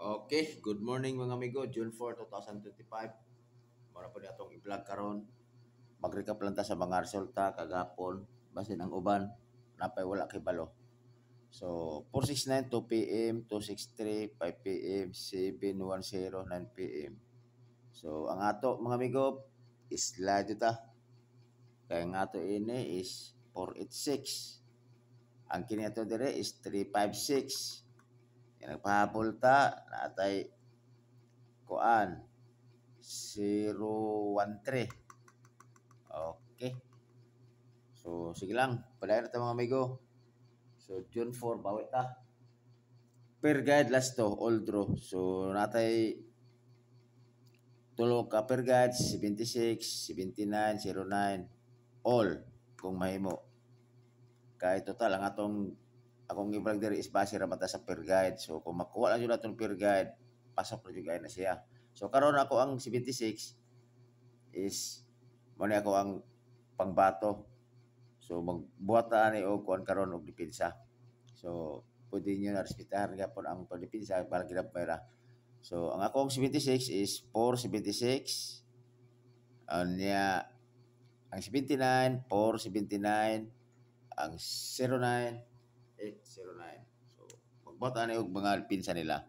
Okay, good morning mga amigo. June 4, 2025. Mara po atong i-vlog karon. Mag-recap lang ta sa mga resulta kagapon basin ang uban napay wala kay balo. So, 4:69 2 PM, 2:63 5 PM, 7:10 9 PM. So, ang ato mga amigo is slide ta. Kaya ang ato ini is 486. Ang kini ato dire is 356. Yan nagpahabol ta natay kuan 013. Okay. So, sige lang. Padayon na tayo mga amigo. So, June 4, bawit ta. Per guide last to, all draw. So, natay tulog ka per guide, 76, 79, 09, all kung mahimo. Kaya total, ang akong i-vlog diri is base ra mata sa per guide. So, kung makuha lang yun natong per guide, pasok na yung na siya. So, karon ako ang 76 is muna ako ang pangbato. So magbuhat ta ani og kuan karon og depensa. So pwede niyo na respetar gyapon ang pagdepensa para gid pera. So ang akong 76 is 476. Anya ang 79 479, ang 09 809. So magbuhat ani og mga depensa nila.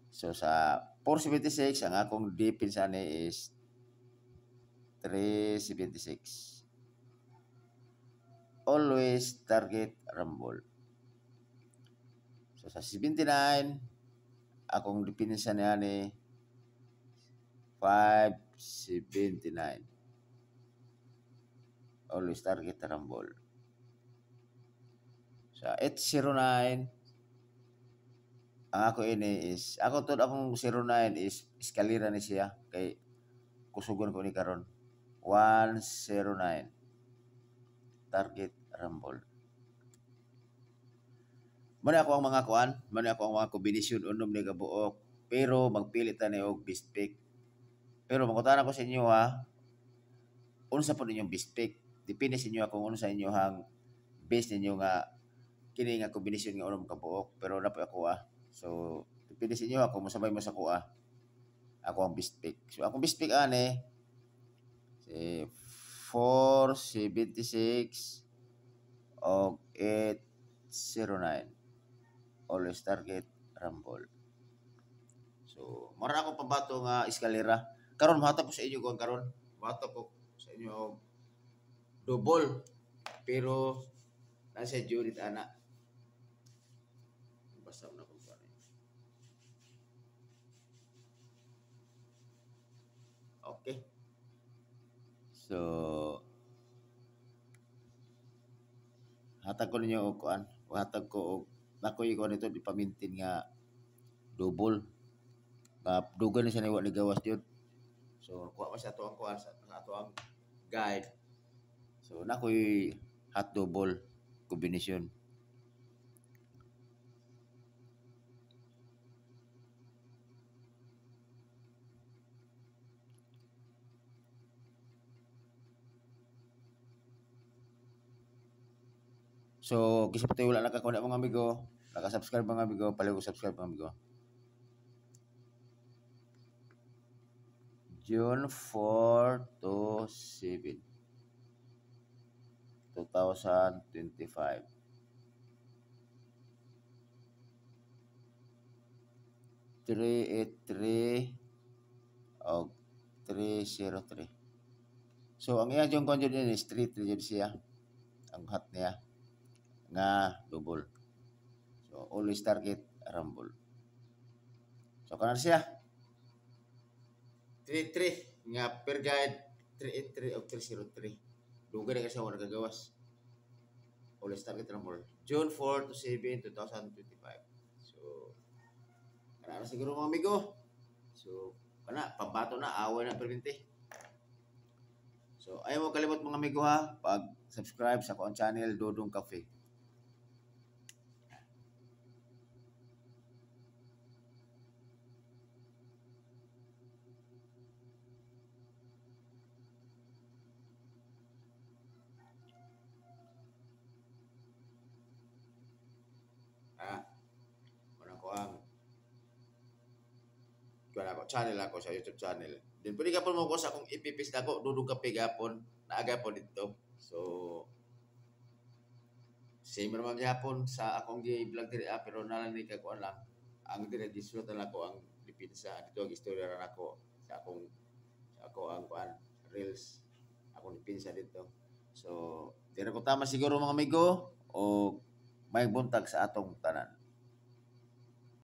So sa 476 ang akong depensa ni is 376. Always target rumble. So sa 79, akong depensa niya ni 579. Always target rumble. Sa 809, ang ako ini is, ako to akong 09 is eskalera ni siya. Kay kusugon ko ni karon 109. Target rumble. Muna ako ang mga kuan, muna ako ang mga kombinasyon unom ni kabuok, pero magpili ta ni og best pick. Pero mangutana ko sa inyo ha, unsa po ninyong best pick? Depende sa inyo kung unsa inyohang best ninyo nga kini nga kombinasyon nga unom kabuok, pero napoy ako So depende sa inyo kung mosabay mo sa kuha. Ako ang best pick. So akong best pick ani si 476 o 809. Always target rumble. So, mara ako pabato nga eskalera. Karon mahatag ko sa inyo kung karon. Mahatag ko sa inyo og double. Pero nasa Judith ana. Basta na kung paano. Okay. So, hatag ko ninyo og kuan. Hatag ko og nakoy ko nito di pamintin nga double. Dugan na siya ni ni gawas jud. So, kuha pa siya to ang kuan sa ato ang guide. So, nakoy hot double combination. So, kisip tayo wala nakakuna mga amigo. Naka-subscribe mga amigo. Paliw subscribe mga amigo. June 4 to 7, 2025. 383 o 303. So, ang iya yung konjud din is 3 siya. Ang hot niya nga double. So, always target rumble. So, kanan siya. 3-3 nga per guide 383 o 303. Dugay na kasi ako nagagawas. Always target rumble. June 4 to 7, 2025. So, kana na siguro mga amigo. So, kana pambato na away na perminti. So, ayaw mo kalimot mga amigo ha, pag-subscribe sa akong channel Dodong Cafe. kuan ako, channel ako sa YouTube channel. Then pwede ka po mo ko sa akong ipipis na ako, dudong ka pigapon, naaga po dito. So, same naman gihapon sa akong gi-vlog diri pero nalang ni kakuan lang. Ang dire gisulat na ako ang dipinsa dito ang istorya ra nako sa ako ang kuan reels akong dipinsa dito. So, dire ko tama siguro mga amigo o may buntag sa atong tanan.